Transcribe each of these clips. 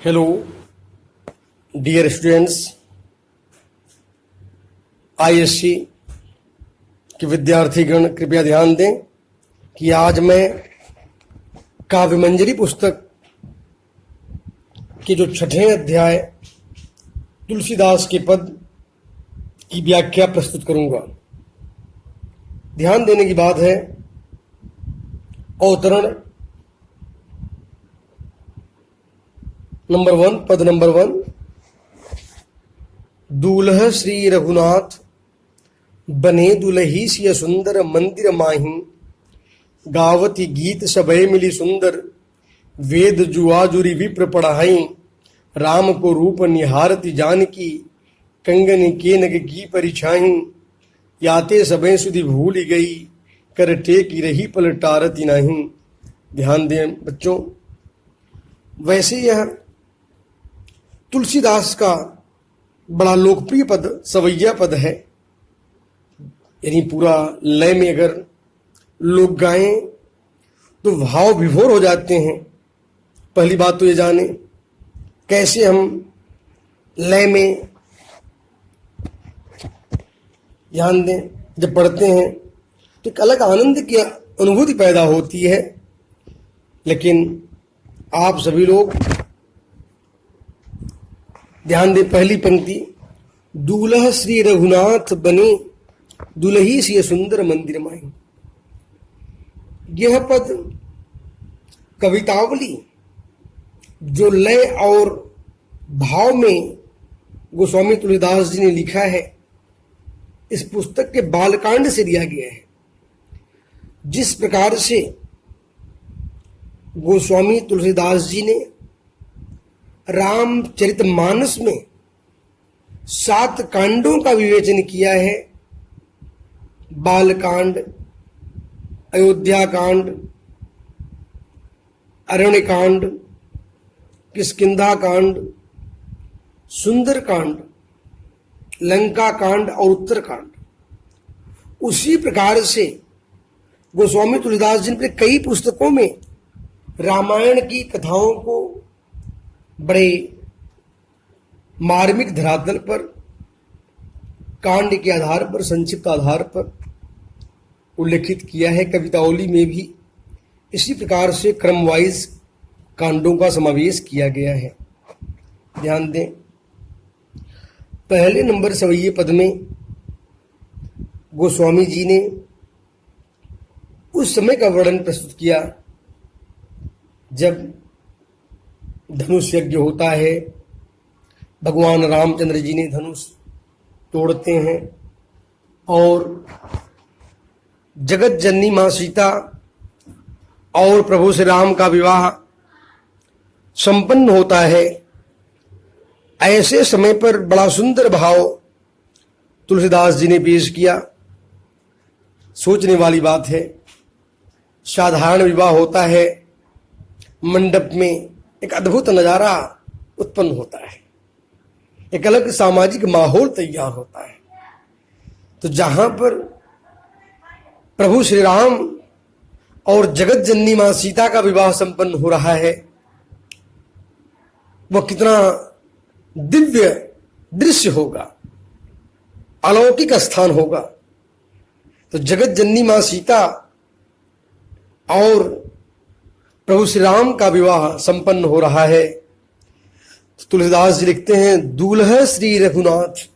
Hello dear students, ISC के विद्यार्थीगण कृपया ध्यान दें कि आज मैं काव्य मंजरी पुस्तक के जो छठे अध्याय तुलसीदास के पद की व्याख्या प्रस्तुत करूंगा। ध्यान देने की बात है, अवतरण नंबर 1, पद नंबर 1। दूल्ह श्री रघुनाथ बने दुलही सिय सुंदर मंदिर माही, गावती गीत सबय मिली सुंदर, वेद जुआ जुरी विप्र पढ़ाई, राम को रूप निहारती जानकी, कंगन के नग की परिछाई, याते सबय सुधि भूल गई, कर टेकी रही पलटारती नहीं। ध्यान दें बच्चों, वैसे यह तुलसीदास का बड़ा लोकप्रिय पद, सवैया पद है। यानी पूरा लय में अगर लोग गाएं तो भाव विभोर हो जाते हैं। पहली बात तो ये जाने कैसे हम लय में ध्यान दें, जब पढ़ते हैं तो एक अलग आनंद की अनुभूति पैदा होती है। लेकिन आप सभी लोग ध्यान दें, पहली पंक्ति, दूल्हा श्री रघुनाथ बने दुलही सिय सुंदर मंदिर माही। यह पद कवितावली जो लय और भाव में गोस्वामी तुलसीदास जी ने लिखा है, इस पुस्तक के बालकांड से लिया गया है। जिस प्रकार से गोस्वामी तुलसीदास जी ने रामचरितमानस में 7 कांडों का विवेचन किया है, बालकांड, अयोध्या कांड, अरण्य कांड, किष्किंधा कांड, सुंदर कांड, लंका कांड और उत्तर कांड, उसी प्रकार से गोस्वामी तुलसीदास जी ने कई पुस्तकों में रामायण की कथाओं को बड़े मार्मिक धरातल पर, कांड के आधार पर, संक्षिप्त आधार पर उल्लेखित किया है। कवितावली में भी इसी प्रकार से क्रम वाइज कांडों का समावेश किया गया है। ध्यान दें, पहले नंबर सवैये पद में गोस्वामी जी ने उस समय का वर्णन प्रस्तुत किया जब धनुष यज्ञ होता है, भगवान रामचंद्र जी ने धनुष तोड़ते हैं और जगत जननी मां सीता और प्रभु श्री राम का विवाह संपन्न होता है। ऐसे समय पर बड़ा सुंदर भाव तुलसीदास जी ने पेश किया। सोचने वाली बात है, साधारण विवाह होता है, मंडप में एक अद्भुत नजारा उत्पन्न होता है, एक अलग सामाजिक माहौल तैयार होता है। तो जहां पर प्रभु श्री राम और जगत जननी मां सीता का विवाह संपन्न हो रहा है, वह कितना दिव्य दृश्य होगा, अलौकिक स्थान होगा। तो जगत जननी मां सीता और प्रभु श्री राम का विवाह संपन्न हो रहा है। तो तुलसीदास जी लिखते हैं, दूल्हा श्री रघुनाथ।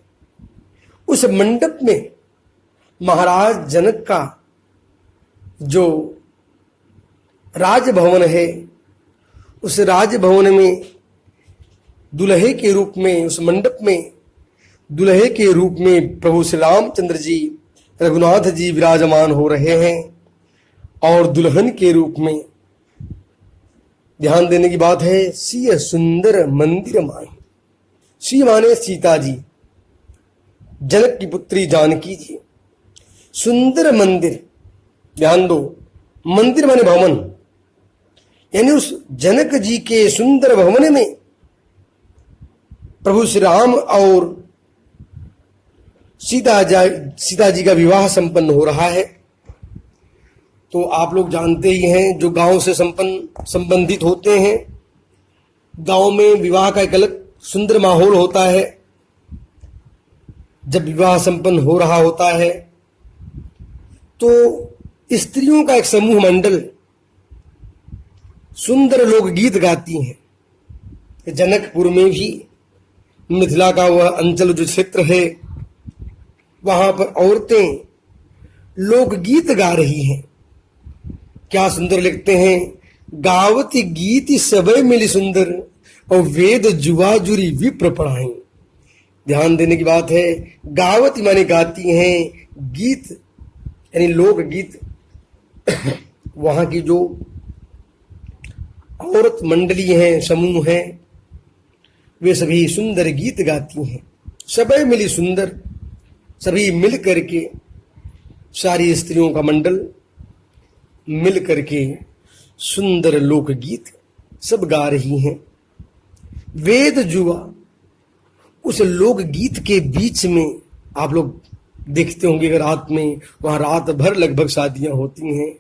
उस मंडप में महाराज जनक का जो राजभवन है, उस राजभवन में दुल्हे के रूप में, उस मंडप में दुल्हे के रूप में प्रभु श्री रामचंद्र जी, रघुनाथ जी विराजमान हो रहे हैं। और दुल्हन के रूप में ध्यान देने की बात है, सिय सुंदर मंदिर माही। सी माने सीता जी, जनक की पुत्री जानकी जी। सुंदर मंदिर, ध्यान दो, मंदिर माने भवन, यानी उस जनक जी के सुंदर भवन में प्रभु श्री राम और सीता जी का विवाह संपन्न हो रहा है। तो आप लोग जानते ही हैं, जो गांव से संबंधित होते हैं गांव में विवाह का एक अलग सुंदर माहौल होता है। जब विवाह संपन्न हो रहा होता है तो स्त्रियों का एक समूह मंडल सुंदर लोकगीत गाती हैं। जनकपुर में भी, मिथिला का वह अंचल जो क्षेत्र है, वहां पर औरतें लोकगीत गा रही हैं। क्या सुंदर लिखते हैं, गावती गीत सबे मिली सुंदर और वेद जुआ जुरी विप्र पढ़ाई। ध्यान देने की बात है, गावती माने गाती हैं, गीत यानी लोकगीत। वहां की जो औरत मंडली हैं, समूह हैं, वे सभी सुंदर गीत गाती हैं। सबे मिली सुंदर, सभी मिल करके, सारी स्त्रियों का मंडल मिल करके सुंदर लोकगीत सब गा रही हैं। वेद जुआ, उस लोकगीत के बीच में आप लोग देखते होंगे कि रात में वहां रात भर लगभग शादियां होती हैं,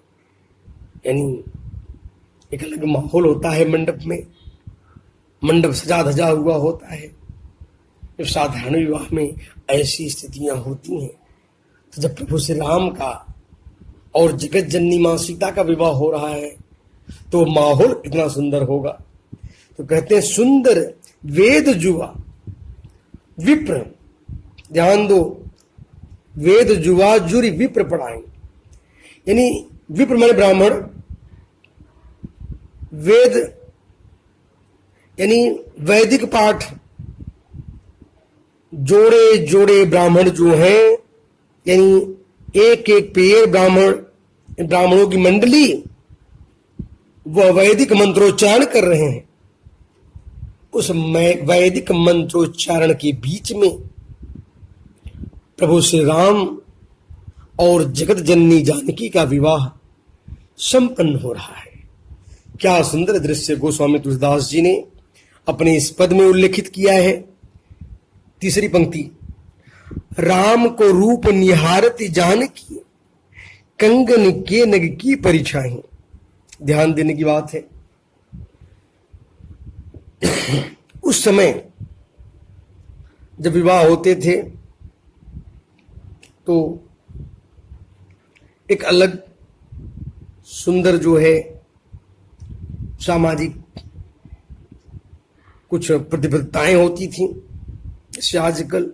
यानी एक अलग माहौल होता है। मंडप में, मंडप सजा धजा हुआ होता है। जब साधारण विवाह में ऐसी स्थितियां होती हैं, तो जब प्रभु श्री राम का और जगत जननी मां सीता का विवाह हो रहा है तो माहौल कितना सुंदर होगा। तो कहते हैं सुंदर वेद जुआ विप्र, ध्यान दो, वेद जुआ जुरी विप्र पढ़ाएं। यानी विप्र माने ब्राह्मण, वेद यानी वैदिक पाठ, जोड़े जोड़े ब्राह्मण जो हैं, यानी एक एक पेड़ ब्राह्मणों की मंडली वह वैदिक मंत्रोच्चारण कर रहे हैं। उस वैदिक मंत्रोच्चारण के बीच में प्रभु श्री राम और जगत जननी जानकी का विवाह संपन्न हो रहा है। क्या सुंदर दृश्य गोस्वामी तुलसीदास जी ने अपने इस पद में उल्लेखित किया है। तीसरी पंक्ति, राम को रूप निहारती जानकी कंगन के नग की परिछाई। ध्यान देने की बात है, उस समय जब विवाह होते थे तो एक अलग सुंदर जो है सामाजिक कुछ प्रतिबद्धताएं होती थी। जैसे आजकल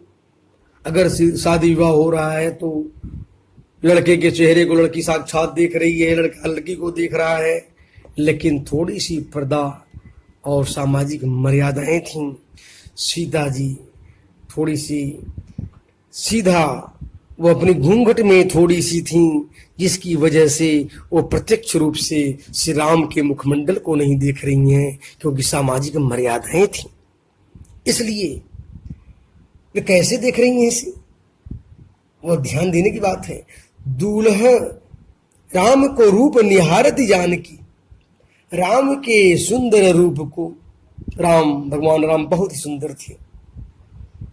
अगर शादी विवाह हो रहा है तो लड़के के चेहरे को लड़की साक्षात देख रही है, लड़का लड़की को देख रहा है, लेकिन थोड़ी सी पर्दा और सामाजिक मर्यादाएं थीं। सीता जी थोड़ी सी सीधा, वो अपनी घूंघट में थोड़ी सी थीं, जिसकी वजह से वो प्रत्यक्ष रूप से श्री राम के मुखमंडल को नहीं देख रही हैं, क्योंकि सामाजिक मर्यादाएं थीं। इसलिए वे कैसे देख रही हैं इसे, वो ध्यान देने की बात है। दूल्हा राम को रूप निहारती जानकी, राम के सुंदर रूप को, भगवान राम बहुत ही सुंदर थे।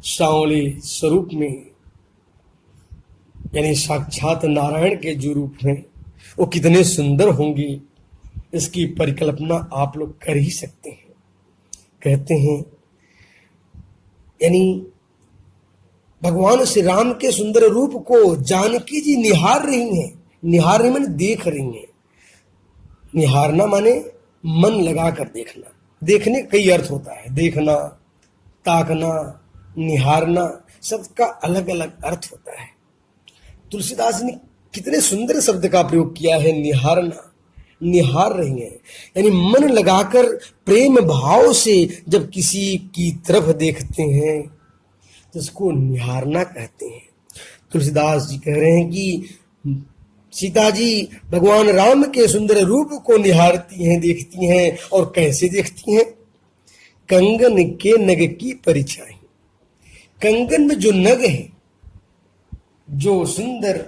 सांवले स्वरूप में, यानी साक्षात नारायण के जो रूप हैं वो कितने सुंदर होंगे, इसकी परिकल्पना आप लोग कर ही सकते हैं। कहते हैं यानी भगवान श्री राम के सुंदर रूप को जानकी जी निहार रही हैं। निहार रही माने देख रही हैं। निहारना माने मन लगा कर देखना। देखने कई अर्थ होता है, देखना, ताकना, निहारना, सबका अलग अलग अर्थ होता है। तुलसीदास ने कितने सुंदर शब्द का प्रयोग किया है, निहारना। निहार रही हैं यानी मन लगाकर प्रेम भाव से जब किसी की तरफ देखते हैं तो उसको निहारना कहते हैं। तुलसीदास जी कह रहे हैं कि सीता जी भगवान राम के सुंदर रूप को निहारती हैं, देखती हैं। और कैसे देखती हैं? कंगन के नग की परिछाई। कंगन में जो नग है, जो सुंदर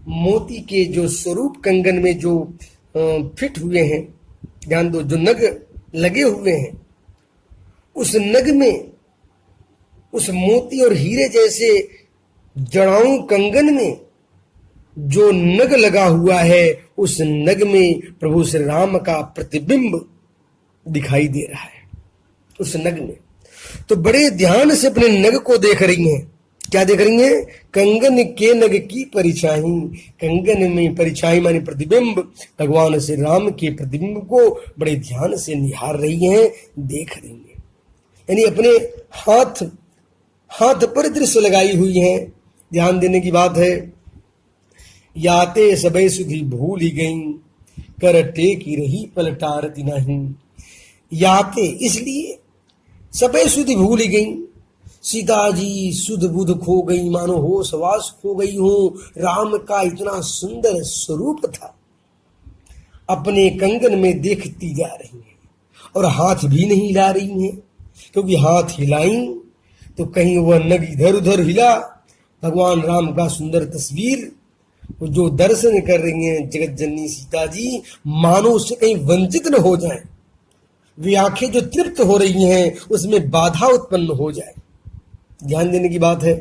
मोती के जो स्वरूप कंगन में जो फिट हुए हैं, ध्यान दो, जो नग लगे हुए हैं, उस नग में, उस मोती और हीरे जैसे जड़ाऊ कंगन में जो नग लगा हुआ है, उस नग में प्रभु श्री राम का प्रतिबिंब दिखाई दे रहा है। उस नग में। तो बड़े ध्यान से अपने नग को देख रही हैं। क्या देख रही हैं? कंगन के नग की परिछाई। कंगन में परिछाई माने प्रतिबिंब, भगवान श्री राम के प्रतिबिंब को बड़े ध्यान से निहार रही हैं, देख रही हैं। यानी अपने हाथ पर दृश्य लगाई हुई हैं। ध्यान देने की बात है। याते सबे सुधी भूल ही गई, कर टेकी रही पलटारती नहीं। याते इसलिए सबे सुधी भूल ही गई। सीता जी सुध बुध खो गई, मानो होश वास खो गई हूं। राम का इतना सुंदर स्वरूप था, अपने कंगन में देखती जा रही हैं और हाथ भी नहीं हिला रही हैं, क्योंकि हाथ हिलाई तो कहीं वह नग इधर उधर हिला। भगवान राम का सुंदर तस्वीर वो जो दर्शन कर रही हैं जगत जननी सीता जी, मानो उससे कहीं वंचित न हो जाए। वे आंखें जो तृप्त हो रही हैं उसमें बाधा उत्पन्न हो जाए। ध्यान देने की बात है।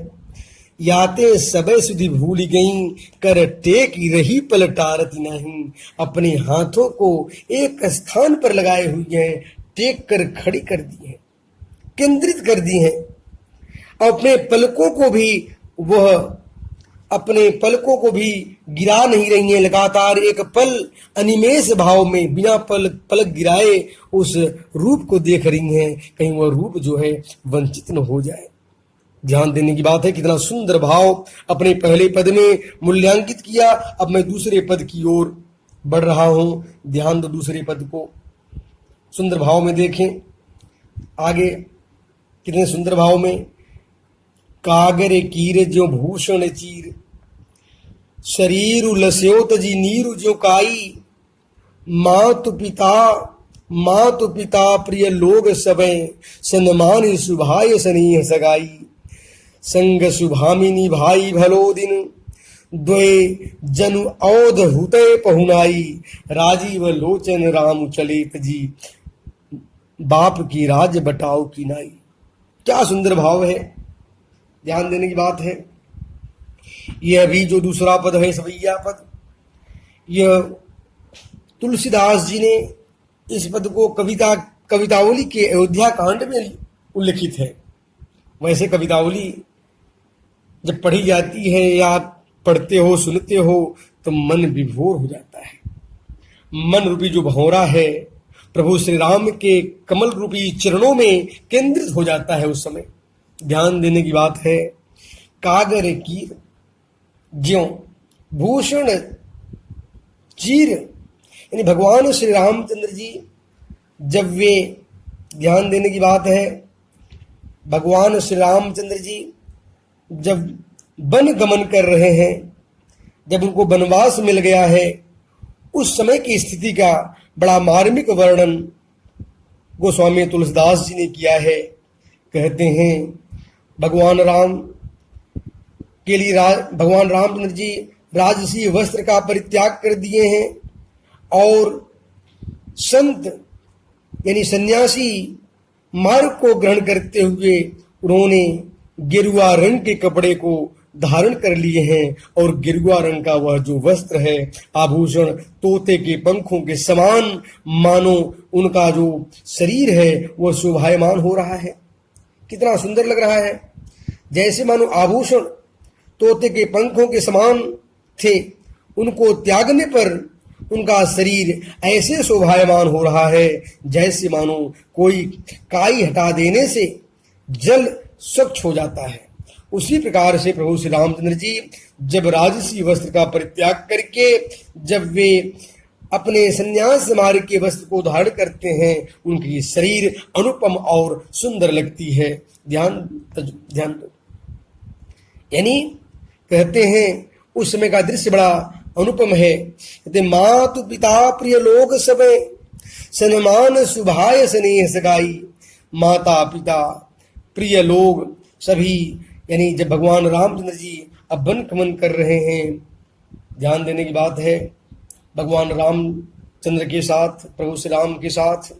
याते सबे सुधी भूल गई, कर टेकी रही पलटारती नहीं। अपने हाथों को एक स्थान पर लगाए हुए हैं, टेक कर खड़ी कर दी है, केंद्रित कर दी है। अपने पलकों को भी गिरा नहीं रही हैं। लगातार एक पल अनिमेष भाव में बिना पलक गिराए उस रूप को देख रही हैं, कहीं वह रूप जो है वंचित न हो जाए। ध्यान देने की बात है। कितना सुंदर भाव अपने पहले पद में मूल्यांकित किया। अब मैं दूसरे पद की ओर बढ़ रहा हूं। ध्यान दो दूसरे पद को, सुंदर भाव में देखें। आगे कितने सुंदर भाव में। कागर कीर ज्यो भूषण चीर, शरीर लस्यो तजी नीरु ज्यो काई। मातु पिता प्रिय लोग सबे, सन्मान सुभाय सनेह सगाई। संग शुभामिनी भाई भलो दिन, द्वे जनु औध हुते पहुनाई। राजीव लोचन राम चले तजी, बाप की राज बटाओ की नाई। क्या सुंदर भाव है। ध्यान देने की बात है। यह भी जो दूसरा पद है सवैया पद, यह तुलसीदास जी ने इस पद को कवितावली के अयोध्या कांड में उल्लिखित है। वैसे कवितावली जब पढ़ी जाती है या पढ़ते हो सुनते हो तो मन विभोर हो जाता है। मन रूपी जो भंवरा है प्रभु श्री राम के कमल रूपी चरणों में केंद्रित हो जाता है उस समय। ध्यान देने की बात है। कागर कीर ज्यों भूषण चीर, यानी भगवान श्री रामचंद्र जी जब वे, ध्यान देने की बात है, भगवान श्री रामचंद्र जी जब वन गमन कर रहे हैं, जब उनको वनवास मिल गया है, उस समय की स्थिति का बड़ा मार्मिक वर्णन गोस्वामी तुलसीदास जी ने किया है। कहते हैं भगवान रामचंद्र जी राजसी वस्त्र का परित्याग कर दिए हैं और संत यानी सन्यासी मार्ग को ग्रहण करते हुए उन्होंने गेरुआ रंग के कपड़े को धारण कर लिए हैं और गेरुआ रंग का वह जो वस्त्र है, आभूषण तोते के पंखों के समान, मानो उनका जो शरीर है वह शोभायमान हो रहा है। कितना सुंदर लग रहा है। जैसे मानो आभूषण तोते के पंखों के समान थे, उनको त्यागने पर उनका शरीर ऐसे शोभायमान हो रहा है जैसे मानो कोई काई हटा देने से जल स्वच्छ हो जाता है। उसी प्रकार से प्रभु श्री रामचंद्र जी जब राजसी वस्त्र का परित्याग करके जब वे अपने संन्यास मार्ग के वस्त्र को धारण करते हैं, उनकी शरीर अनुपम और सुंदर लगती है। ध्यान यानी कहते हैं उस समय का दृश्य बड़ा अनुपम है। कहते मातु पिता प्रिय लोग सबे, सन्मान सुभाय स्नेह सगाई। माता पिता प्रिय लोग सभी, यानी जब भगवान रामचंद्र जी अब वन गमन कर रहे हैं, ध्यान देने की बात है, भगवान रामचंद्र के साथ, प्रभु श्री राम के साथ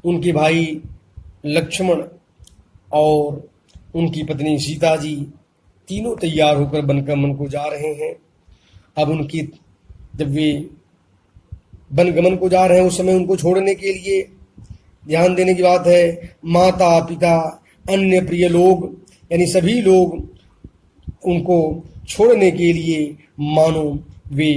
उनके भाई लक्ष्मण और उनकी पत्नी सीता जी तीनों तैयार होकर वन गमन को जा रहे हैं। अब उनकी जब वे वन गमन को जा रहे हैं उस समय उनको छोड़ने के लिए ध्यान देने की बात है, माता पिता अन्य प्रिय लोग यानी सभी लोग उनको छोड़ने के लिए मानो वे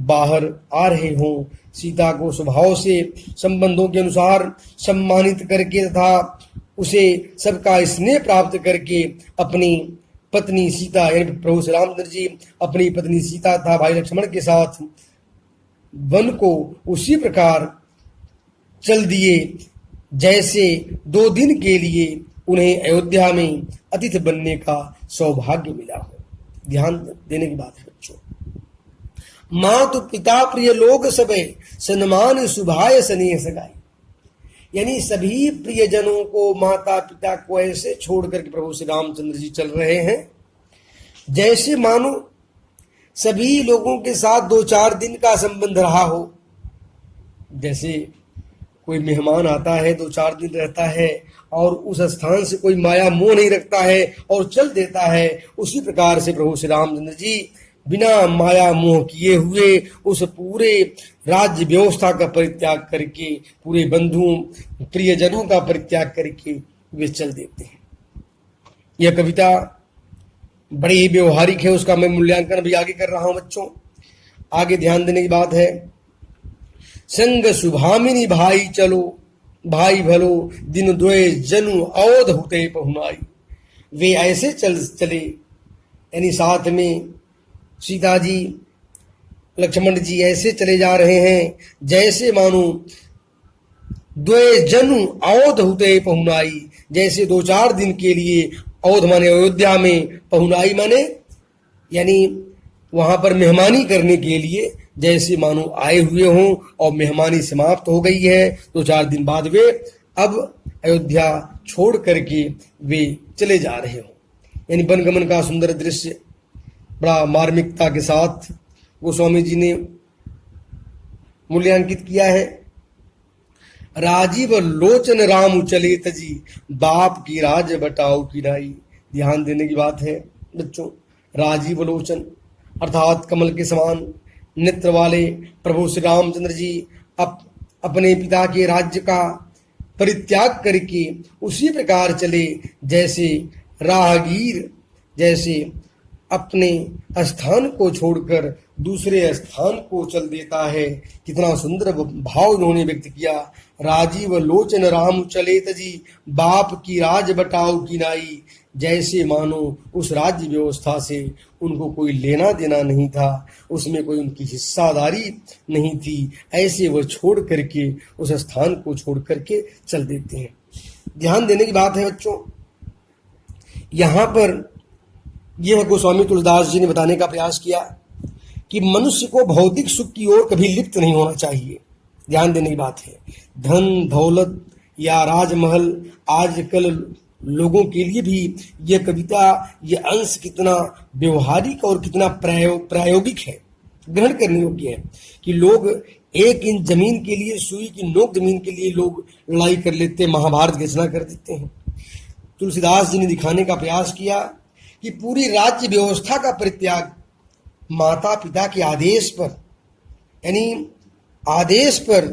बाहर आ रहे हों। सीता को स्वभाव से संबंधों के अनुसार सम्मानित करके तथा उसे सबका स्नेह प्राप्त करके अपनी पत्नी सीता यानी प्रभु श्री रामचंद्र जी अपनी पत्नी सीता तथा भाई लक्ष्मण के साथ वन को उसी प्रकार चल दिए जैसे 2 दिन के लिए उन्हें अयोध्या में अतिथि बनने का सौभाग्य मिला हो। ध्यान देने की बात है बच्चों। मातु पिता प्रिय लोग सबे सन्मान सुभाय स्नेह सगाई, यानी सभी प्रियजनों को माता पिता को ऐसे छोड़ करके प्रभु श्री रामचंद्र जी चल रहे हैं जैसे मानो सभी लोगों के साथ 2-4 दिन का संबंध रहा हो। जैसे कोई मेहमान आता है 2-4 दिन रहता है और उस स्थान से कोई माया मोह नहीं रखता है और चल देता है, उसी प्रकार से प्रभु श्री रामचंद्र जी बिना माया मोह किए हुए उस पूरे राज्य व्यवस्था का परित्याग करके, पूरे बंधुओं प्रियजनों का परित्याग करके वे चल देते हैं। यह कविता बड़ी ही व्यवहारिक है, उसका मैं मूल्यांकन भी आगे कर रहा हूं बच्चों। आगे ध्यान देने की बात है, संग शुभामिनी भाई चलो भाई भलो दिन द्वय जनु अवध होते पहुनाई। वे ऐसे चले यानी साथ में सीता जी लक्ष्मण जी ऐसे चले जा रहे हैं जैसे मानो द्वय जनु अवध होते पहुनाई, जैसे 2-4 दिन के लिए अवध माने अयोध्या में, पहुनाई माने यानी वहां पर मेहमानी करने के लिए जैसे मानो आए हुए हों और मेहमानी समाप्त हो गई है। 2-4 दिन बाद वे अब अयोध्या छोड़ करके वे चले जा रहे हों। यानी वनगमन का सुंदर दृश्य बड़ा मार्मिकता के साथ गोस्वामी जी ने मूल्यांकित किया है। राजीव लोचन राम चले तजी बाप की राज बटाओ की राई। ध्यान देने की बात है बच्चों। राजीव लोचन अर्थात कमल के समान नेत्र वाले प्रभु श्री रामचंद्र जी अपने पिता के राज्य का परित्याग करके उसी प्रकार चले जैसे राहगीर जैसे अपने स्थान को छोड़कर दूसरे स्थान को चल देता है। कितना सुंदर भाव उन्होंने व्यक्त किया। राजीव लोचन राम चले तजी बाप की राज बटाओ की नाई। जैसे मानो उस राज्य व्यवस्था से उनको कोई लेना देना नहीं था, उसमें कोई उनकी हिस्सादारी नहीं थी, ऐसे वह छोड़ करके उस स्थान को छोड़ करके चल देते हैं। ध्यान देने की बात है बच्चों, यहाँ पर यह गोस्वामी तुलसीदास जी ने बताने का प्रयास किया कि मनुष्य को भौतिक सुख की ओर कभी लिप्त नहीं होना चाहिए। ध्यान देने की बात है। धन दौलत या राजमहल आजकल लोगों के लिए भी यह कविता, यह अंश कितना व्यवहारिक और कितना प्रायोगिक है, ग्रहण करने योग्य है कि लोग 1 इंच जमीन के लिए, सुई की नोक जमीन के लिए लोग लड़ाई कर लेते, महाभारत की रचना कर देते हैं। तुलसीदास जी ने दिखाने का प्रयास किया कि पूरी राज्य व्यवस्था का परित्याग माता पिता के आदेश पर, यानी आदेश पर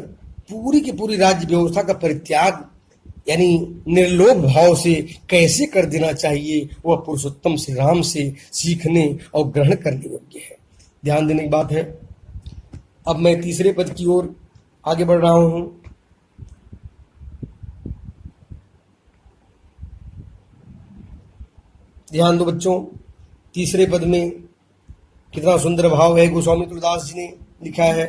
पूरी की पूरी राज्य व्यवस्था का परित्याग यानी निर्लोभ भाव से कैसे कर देना चाहिए, वह पुरुषोत्तम श्री राम से सीखने और ग्रहण करने योग्य है। ध्यान देने की बात है। अब मैं तीसरे पद की ओर आगे बढ़ रहा हूं। ध्यान दो बच्चों, तीसरे पद में कितना सुंदर भाव है। गोस्वामी तुलसीदास जी ने लिखा है,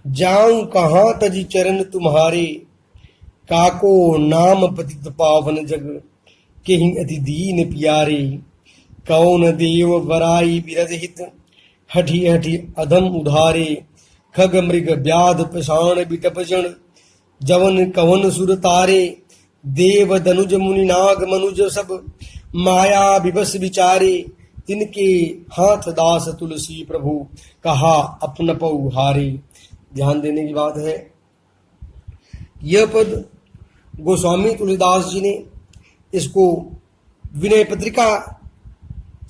जाऊं कहां तजी चरण तुम्हारे, काको नाम पतित पावन जग, केहि अति दीन प्यारे, कौन देव बराई विरजहित, हठी हठी अधम उधारे, खग मृग व्याध पाषाण बिटपजन, जवन कवन सुर तारे, देव दनुज मुनि नाग मनुज सब, माया विवश विचारे, तिनके हाथ दास तुलसी प्रभु, कहा अपन पौ हारे। ध्यान देने की बात है। यह पद गोस्वामी तुलसीदास जी ने इसको विनय पत्रिका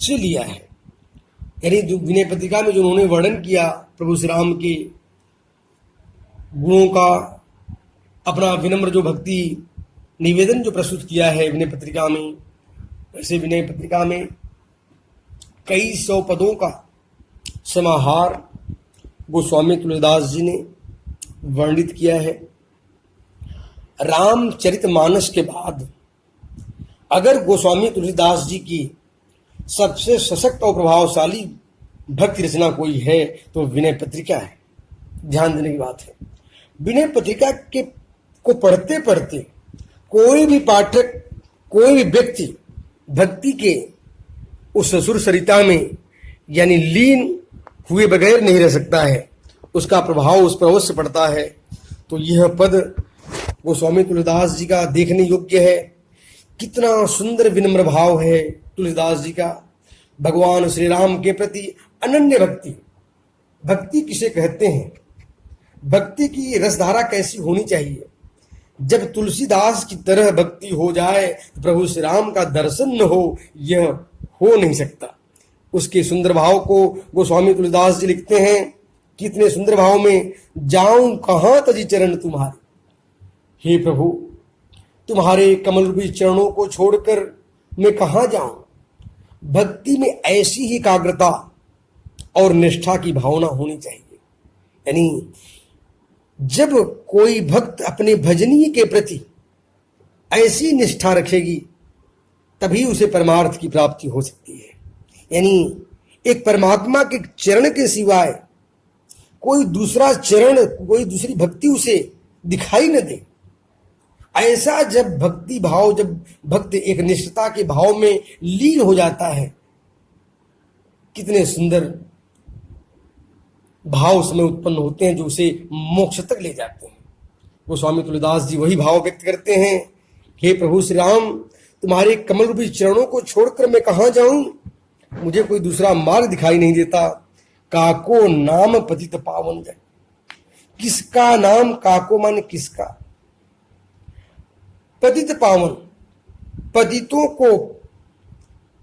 से लिया है। यानी विनय पत्रिका में जो उन्होंने वर्णन किया प्रभु श्री राम के गुणों का, अपना विनम्र जो भक्ति निवेदन जो प्रस्तुत किया है विनय पत्रिका में, वैसे विनय पत्रिका में कई सौ पदों का समाहार गोस्वामी तुलसीदास जी ने वर्णित किया है। रामचरितमानस के बाद अगर गोस्वामी तुलसीदास जी की सबसे सशक्त और प्रभावशाली भक्ति रचना कोई है तो विनय पत्रिका है। ध्यान देने की बात है, विनय पत्रिका के को पढ़ते पढ़ते कोई भी पाठक, कोई भी व्यक्ति भक्ति के उस सुर सरिता में यानी लीन हुए बगैर नहीं रह सकता है, उसका प्रभाव उस पर अवश्य पड़ता है। तो यह पद गोस्वामी तुलसीदास जी का देखने योग्य है। कितना सुंदर विनम्र भाव है तुलसीदास जी का भगवान श्री राम के प्रति अनन्य भक्ति। भक्ति किसे कहते हैं, भक्ति की रसधारा कैसी होनी चाहिए। जब तुलसीदास की तरह भक्ति हो जाए तो प्रभु श्री राम का दर्शन न हो, यह हो नहीं सकता। उसके सुंदर भाव को गोस्वामी तुलसीदास जी लिखते हैं, कितने सुंदर भाव में, जाऊं कहां तजी चरण तुम्हारे, हे प्रभु तुम्हारे कमल रूपी चरणों को छोड़कर मैं कहां जाऊं। भक्ति में ऐसी ही एकाग्रता और निष्ठा की भावना होनी चाहिए। यानी जब कोई भक्त अपने भजनीय के प्रति ऐसी निष्ठा रखेगी तभी उसे परमार्थ की प्राप्ति हो सकती है। यानी एक परमात्मा के चरण के सिवाय कोई दूसरा चरण, कोई दूसरी भक्ति उसे दिखाई न दे। ऐसा जब भक्ति भाव, जब भक्त एक निष्ठता के भाव में लीन हो जाता है, कितने सुंदर भाव उसमें उत्पन्न होते हैं जो उसे मोक्ष तक ले जाते हैं। वो स्वामी तुलसीदास जी वही भाव व्यक्त करते हैं, हे प्रभु श्री राम तुम्हारे कमल रूपी चरणों को छोड़कर मैं कहां जाऊं, मुझे कोई दूसरा मार्ग दिखाई नहीं देता। काको नाम पतित पावन जन, किसका नाम, काको माने किसका, पतित पावन, पतितों को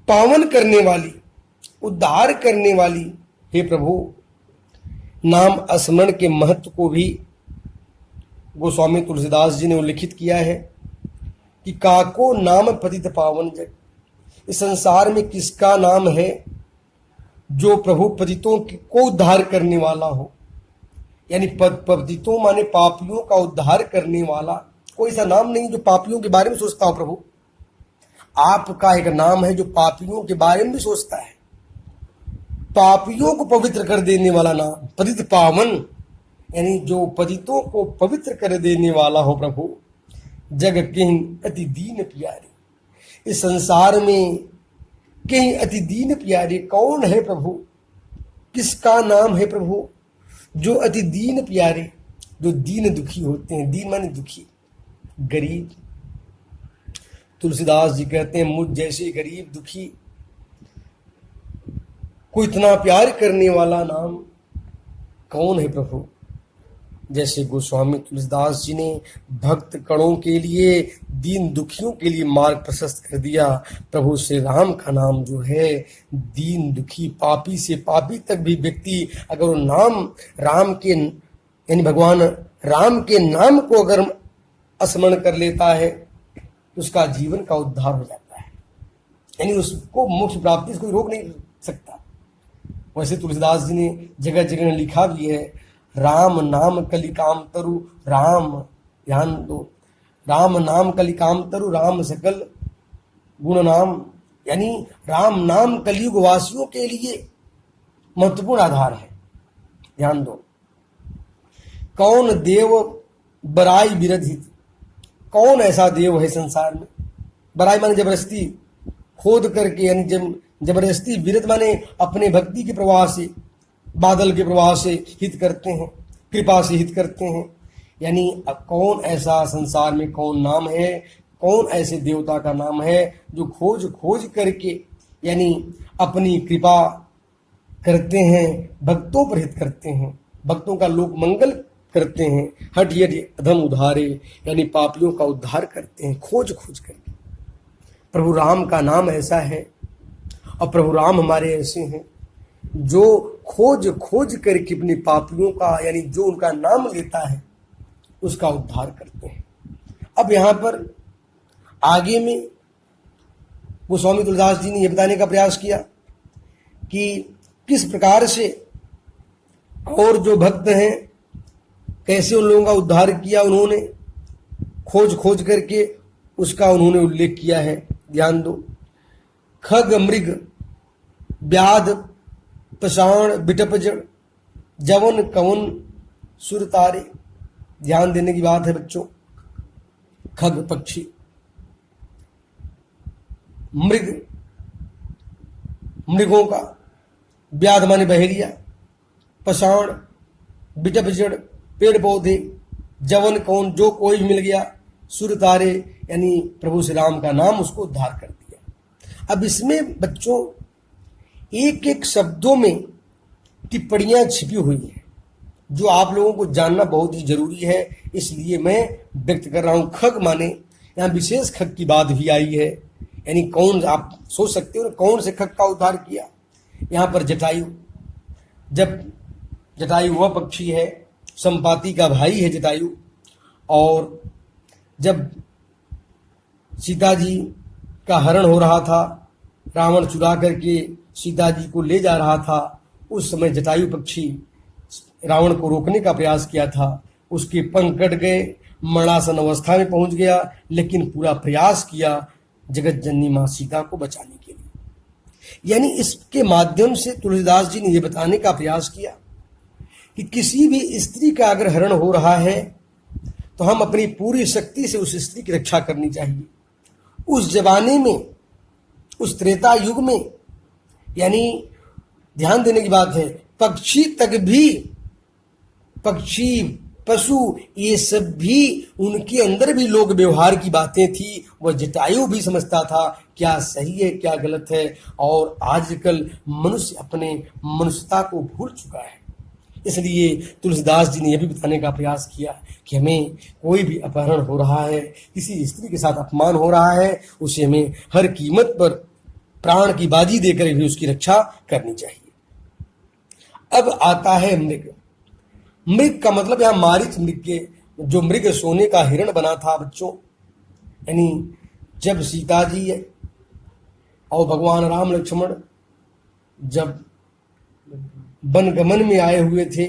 पावन करने वाली, उद्धार करने वाली, हे प्रभु नाम स्मरण के महत्व को भी गोस्वामी तुलसीदास जी ने उल्लेखित किया है कि काको नाम पतित पावन जन। इस संसार में किसका नाम है जो प्रभु पतितों को उद्धार करने वाला हो। यानी पतितों माने पापियों का उद्धार करने वाला कोई सा नाम नहीं जो पापियों के बारे में सोचता हो। प्रभु आपका एक नाम है जो पापियों के बारे में भी सोचता है, पापियों को पवित्र कर देने वाला नाम पतित पावन, यानी जो पतितों को पवित्र कर देने वाला हो। प्रभु जग कहीं अति दीन प्यारे, इस संसार में कहीं अति दीन प्यारे कौन है प्रभु, किसका नाम है प्रभु जो अति दीन प्यारे, जो दीन दुखी होते हैं। दीन माने दुखी, गरीब। तुलसीदास जी कहते हैं मुझ जैसे गरीब दुखी को इतना प्यार करने वाला नाम कौन है प्रभु। जैसे गोस्वामी तुलसीदास जी ने भक्त कणों के लिए, दीन दुखियों के लिए मार्ग प्रशस्त कर दिया। प्रभु श्री राम का नाम जो है, दीन दुखी पापी से पापी तक भी व्यक्ति अगर वो नाम राम के यानी भगवान राम के नाम को अगर स्मरण कर लेता है तो उसका जीवन का उद्धार हो जाता है। यानी उसको मोक्ष प्राप्ति से कोई रोक नहीं सकता। वैसे तुलसीदास जी ने जगह जगह लिखा भी है, राम नाम कलि काम तरु राम, ध्यान दो, राम नाम कलि काम तरु राम सकल गुण नाम। यानी राम नाम कलयुग वासियों के लिए महत्वपूर्ण आधार है। ध्यान दो, कौन देव बराई विरधित, कौन ऐसा देव है संसार में। बराई माने जबरदस्ती, खोद करके, यानी जबरदस्ती, विरत माने अपने भक्ति के प्रवाह से, बादल के प्रवाह से हित करते हैं, कृपा से हित करते हैं। यानी कौन ऐसा संसार में कौन नाम है, कौन ऐसे देवता का नाम है जो खोज खोज करके यानी अपनी कृपा करते हैं, भक्तों पर हित करते हैं, भक्तों का लोक मंगल करते हैं। हट यदि अधम उद्धारे, यानी पापियों का उद्धार करते हैं खोज खोज करके। प्रभु राम का नाम ऐसा है और प्रभु राम हमारे ऐसे हैं जो खोज खोज करके अपने पापियों का, यानी जो उनका नाम लेता है उसका उद्धार करते हैं। अब यहाँ पर आगे में गोस्वामी तुलसीदास जी ने यह बताने का प्रयास किया कि किस प्रकार से और जो भक्त हैं कैसे उन लोगों का उद्धार किया, उन्होंने खोज खोज करके उसका उन्होंने उल्लेख किया है। ध्यान दो, खग मृग व्याध पाषाण बिटप जड़ जवन कवन सुर तारे। ध्यान देने की बात है बच्चों। खग पक्षी, मृग मृगों का, व्याध माने बहेलिया, पाषाण बिटप जड़ पेड़ पौधे, जवन कौन जो कोई भी मिल गया, सुर तारे यानी प्रभु श्री राम का नाम उसको उद्धार कर दिया। अब इसमें बच्चों एक एक शब्दों में टिप्पणियां छिपी हुई हैं जो आप लोगों को जानना बहुत ही जरूरी है, इसलिए मैं व्यक्त कर रहा हूं। खग माने यहाँ विशेष खग की बात भी आई है, यानी कौन, आप सोच सकते हो कौन से खग का उद्धार किया। यहाँ पर जटायु, जब जटायु वह पक्षी है, संपाति का भाई है जटायु, और जब सीता जी का हरण हो रहा था, रावण चुरा करके सीता जी को ले जा रहा था, उस समय जटायु पक्षी रावण को रोकने का प्रयास किया था। उसके पंख कट गए, मरणासन अवस्था में पहुंच गया, लेकिन पूरा प्रयास किया जगत जननी मां सीता को बचाने के लिए। यानी इसके माध्यम से तुलसीदास जी ने यह बताने का प्रयास किया कि किसी भी स्त्री का अगर हरण हो रहा है तो हम अपनी पूरी शक्ति से उस स्त्री की रक्षा करनी चाहिए। उस जमाने में, उस त्रेता युग में, यानी ध्यान देने की बात है, पक्षी तक भी, पक्षी पशु ये सब भी, उनके अंदर भी लोग व्यवहार की बातें थी। वह जटायु भी समझता था क्या सही है क्या गलत है, और आजकल मनुष्य अपने मनुष्यता को भूल चुका है। इसलिए तुलसीदास जी ने यह भी बताने का प्रयास किया कि हमें कोई भी अपहरण हो रहा है, किसी स्त्री के साथ अपमान हो रहा है, उसे हमें हर कीमत पर प्राण की बाजी देकर भी उसकी रक्षा करनी चाहिए। अब आता है मृग। मृग का मतलब यहां मारीच मृग के, जो मृग सोने का हिरण बना था बच्चों, यानी जब सीता जी और भगवान राम लक्ष्मण जब वनगमन में आए हुए थे,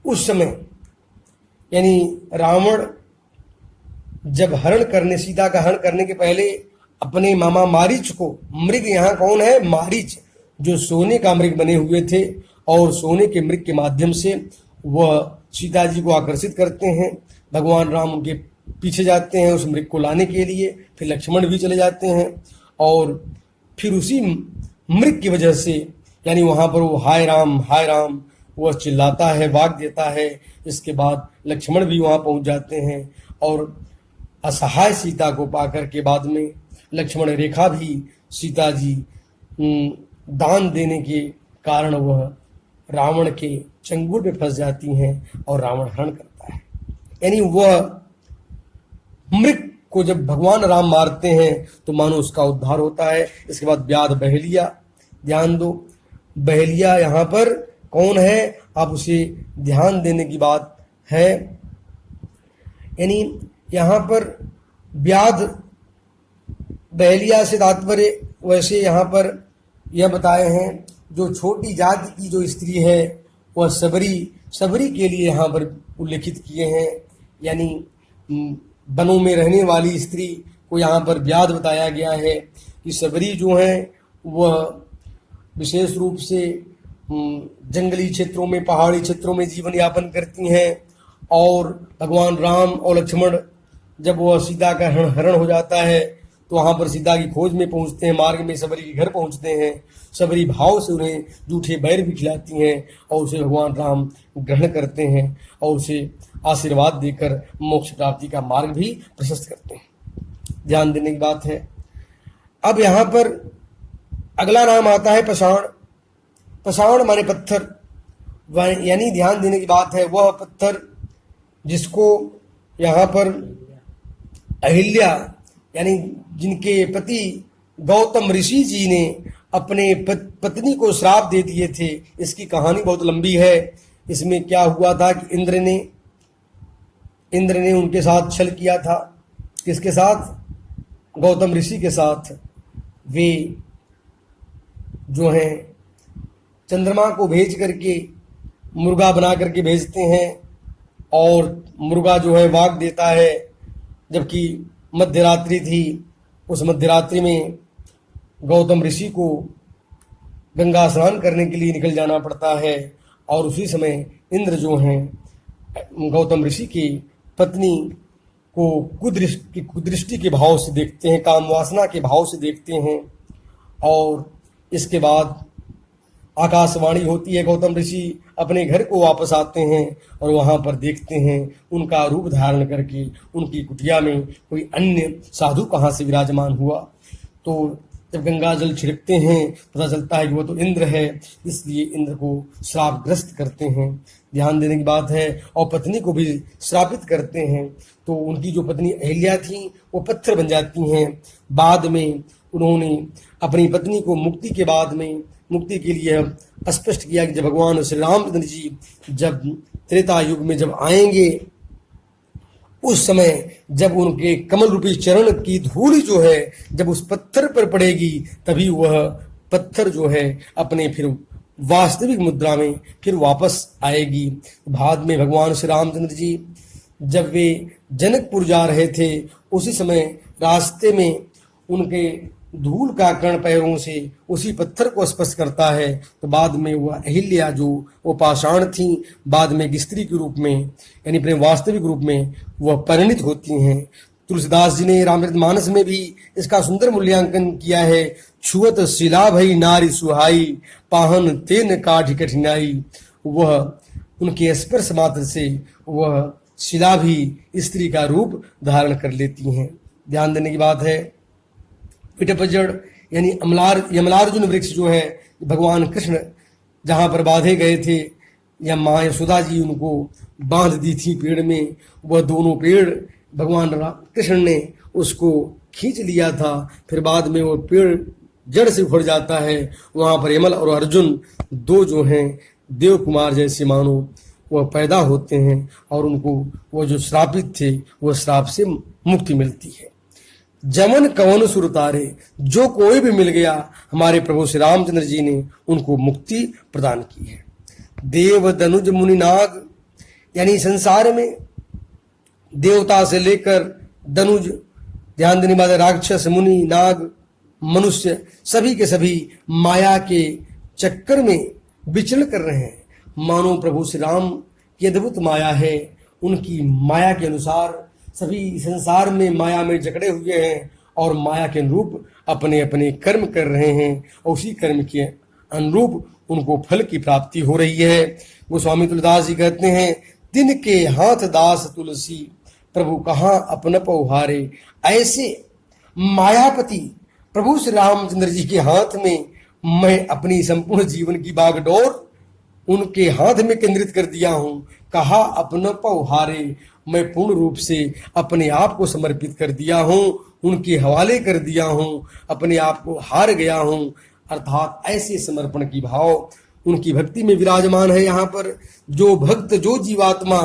उस समय यानी रावण जब हरण करने, सीता का हरण करने के पहले अपने मामा मारीच को, मृग यहाँ कौन है, मारीच, जो सोने का मृग बने हुए थे, और सोने के मृग के माध्यम से वह सीता जी को आकर्षित करते हैं। भगवान राम उनके पीछे जाते हैं उस मृग को लाने के लिए, फिर लक्ष्मण भी चले जाते हैं, और फिर उसी मृग की वजह से, यानी वहां पर वो हाय राम वह चिल्लाता है, वाग देता है। इसके बाद लक्ष्मण भी वहां पहुंच जाते हैं, और असहाय सीता को पाकर के बाद में लक्ष्मण रेखा भी सीता जी दान देने के कारण वह रावण के चंगुल में फंस जाती हैं और रावण हरण करता है। यानी वह मृग को जब भगवान राम मारते हैं तो मानो उसका उद्धार होता है। इसके बाद व्याध बहेलिया, ध्यान दो, बहेलिया यहाँ पर कौन है, आप उसे ध्यान देने की बात है। यानी यहाँ पर व्याध बहेलिया से तात्पर्य वैसे यहाँ पर यह बताए हैं, जो छोटी जाति की जो स्त्री है वह सबरी के लिए यहाँ पर उल्लेखित किए हैं। यानी वनों में रहने वाली स्त्री को यहाँ पर व्याध बताया गया है कि सबरी जो है वह विशेष रूप से जंगली क्षेत्रों में, पहाड़ी क्षेत्रों में जीवन यापन करती हैं, और भगवान राम और लक्ष्मण जब वह सीता का हरण हो जाता है तो वहां पर सीता की खोज में पहुंचते हैं, मार्ग में सबरी के घर पहुंचते हैं। सबरी भाव से उन्हें जूठे बैर भी खिलाती हैं और उसे भगवान राम ग्रहण करते हैं और उसे आशीर्वाद देकर मोक्ष प्राप्ति का मार्ग भी प्रशस्त करते हैं। ध्यान देने की बात है। अब यहाँ पर अगला नाम आता है पाषाण। पाषाण माने पत्थर, यानी ध्यान देने की बात है वह पत्थर जिसको यहाँ पर अहिल्या, यानी जिनके पति गौतम ऋषि जी ने अपने पत्नी को श्राप दे दिए थे। इसकी कहानी बहुत लंबी है। इसमें क्या हुआ था कि इंद्र ने इंद्र ने उनके साथ छल किया था। किसके साथ? गौतम ऋषि के साथ। वे जो हैं चंद्रमा को भेज करके मुर्गा बना करके भेजते हैं और मुर्गा जो है वाग देता है, जबकि मध्यरात्रि थी। उस मध्यरात्रि में गौतम ऋषि को गंगा स्नान करने के लिए निकल जाना पड़ता है और उसी समय इंद्र जो हैं गौतम ऋषि की पत्नी को कुदृष्टि के भाव से देखते हैं, काम वासना के भाव से देखते हैं। और इसके बाद आकाशवाणी होती है, गौतम ऋषि अपने घर को वापस आते हैं और वहाँ पर देखते हैं उनका रूप धारण करके उनकी कुटिया में कोई अन्य साधु कहाँ से विराजमान हुआ। तो जब गंगा जल छिड़कते हैं पता चलता है कि वो तो इंद्र है, इसलिए इंद्र को श्रापग्रस्त करते हैं। ध्यान देने की बात है। और पत्नी को भी श्रापित करते हैं। तो उनकी जो पत्नी अहिल्या थी वो पत्थर बन जाती हैं। बाद में उन्होंने अपनी पत्नी को मुक्ति के लिए स्पष्ट किया कि जब भगवान श्री रामचंद्र जी जब त्रेता युग में जब आएंगे, उस समय जब उनके कमल रूपी चरण की धूल जो है जब उस पत्थर पर पड़ेगी, तभी वह पत्थर जो है अपने फिर वास्तविक मुद्रा में फिर वापस आएगी। बाद में भगवान श्री रामचंद्र जी जब वे जनकपुर जा रहे थे, उसी समय रास्ते में उनके धूल का कण पैरों से उसी पत्थर को स्पर्श करता है। तो बाद में वह अहिल्या जो वो पाषाण थी, बाद में एक स्त्री के रूप में यानी अपने वास्तविक रूप में वह परिणित होती हैं। तुलसीदास जी ने रामचरितमानस में भी इसका सुंदर मूल्यांकन किया है। छुअत शिला भई नारी सुहाई, पाहन तेन काठी कठिनाई। वह उनके स्पर्श मात्र से वह शिला भी स्त्री का रूप धारण कर लेती हैं। ध्यान देने की बात है। पिठपजड़ यानी यमलार्जुन वृक्ष जो है भगवान कृष्ण जहाँ पर बांधे गए थे, या माँ यशोदा जी उनको बांध दी थी पेड़ में, वह दोनों पेड़ भगवान कृष्ण ने उसको खींच लिया था। फिर बाद में वो पेड़ जड़ से उखड़ जाता है। वहाँ पर यमल और अर्जुन दो जो हैं देव कुमार जैसे मानो वह पैदा होते हैं और उनको वो जो श्रापित थे वह श्राप से मुक्ति मिलती है। जमन कवन सुर तारे, जो कोई भी मिल गया हमारे प्रभु श्री रामचंद्र जी ने उनको मुक्ति प्रदान की है। देव दनुज मुनि नाग यानी संसार में देवता से लेकर दनुज, ध्यान देने वाले राक्षस, मुनि, नाग, मनुष्य सभी के सभी माया के चक्कर में विचरण कर रहे हैं। मानो प्रभु श्री राम की अद्भुत माया है, उनकी माया के अनुसार सभी संसार में माया में जकड़े हुए हैं और माया के अनुरूप अपने अपने कर्म कर रहे हैं और उसी कर्म के अनुरूप उनको फल की प्राप्ति हो रही है। गोस्वामी तुलसीदास जी कहते हैं, तिन के हाथ दास तुलसी, प्रभु कहाँ अपन पौहारे। ऐसे मायापति प्रभु श्री रामचंद्र जी के हाथ में मैं अपनी संपूर्ण जीवन की बागडोर उनके हाथ में केंद्रित कर दिया हूँ। कहा अपन पौहारे, मैं पूर्ण रूप से अपने आप को समर्पित कर दिया हूँ, उनके हवाले कर दिया हूँ, अपने आप को हार गया हूँ। अर्थात ऐसे समर्पण की भाव उनकी भक्ति में विराजमान है। यहाँ पर जो भक्त, जो जीवात्मा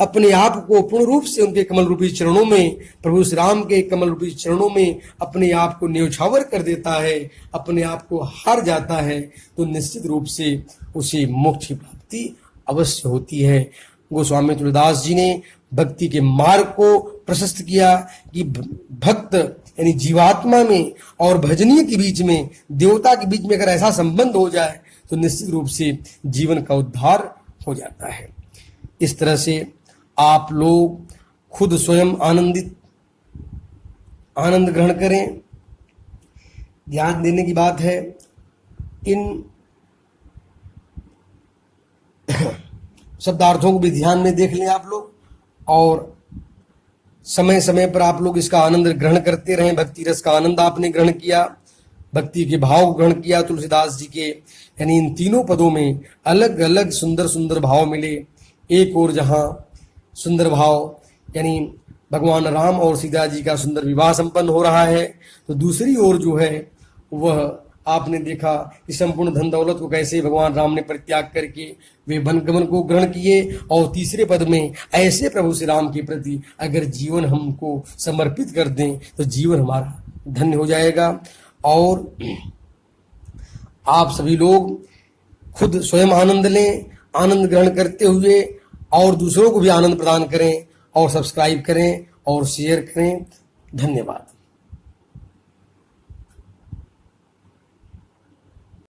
अपने आप को पूर्ण रूप से उनके कमल रूपी चरणों में, प्रभु श्री राम के कमल रूपी चरणों में अपने आप को न्यौछावर कर देता है, अपने आप को हार जाता है, तो निश्चित रूप से उसे मोक्ष की प्राप्ति अवश्य होती है। गोस्वामी तुलसीदास जी ने भक्ति के मार्ग को प्रशस्त किया कि भक्त यानी जीवात्मा में और भजनीय के बीच में, देवता के बीच में अगर ऐसा संबंध हो जाए तो निश्चित रूप से जीवन का उद्धार हो जाता है। इस तरह से आप लोग खुद स्वयं आनंद ग्रहण करें। ध्यान देने की बात है, इन शब्दार्थों को भी ध्यान में देख लें आप लोग और समय समय पर आप लोग इसका आनंद ग्रहण करते रहें। भक्ति रस का आनंद आपने ग्रहण किया, भक्ति के भाव ग्रहण किया तुलसीदास जी के, यानी इन तीनों पदों में अलग अलग सुंदर सुंदर भाव मिले। एक और जहाँ सुंदर भाव यानी भगवान राम और सीता जी का सुंदर विवाह संपन्न हो रहा है, तो दूसरी ओर जो है वह आपने देखा कि संपूर्ण धन दौलत को कैसे भगवान राम ने परित्याग करके वे वन गमन को ग्रहण किए। और तीसरे पद में ऐसे प्रभु श्री राम के प्रति अगर जीवन हमको समर्पित कर दें तो जीवन हमारा धन्य हो जाएगा। और आप सभी लोग खुद स्वयं आनंद लें, आनंद ग्रहण करते हुए और दूसरों को भी आनंद प्रदान करें और सब्सक्राइब करें और शेयर करें। धन्यवाद।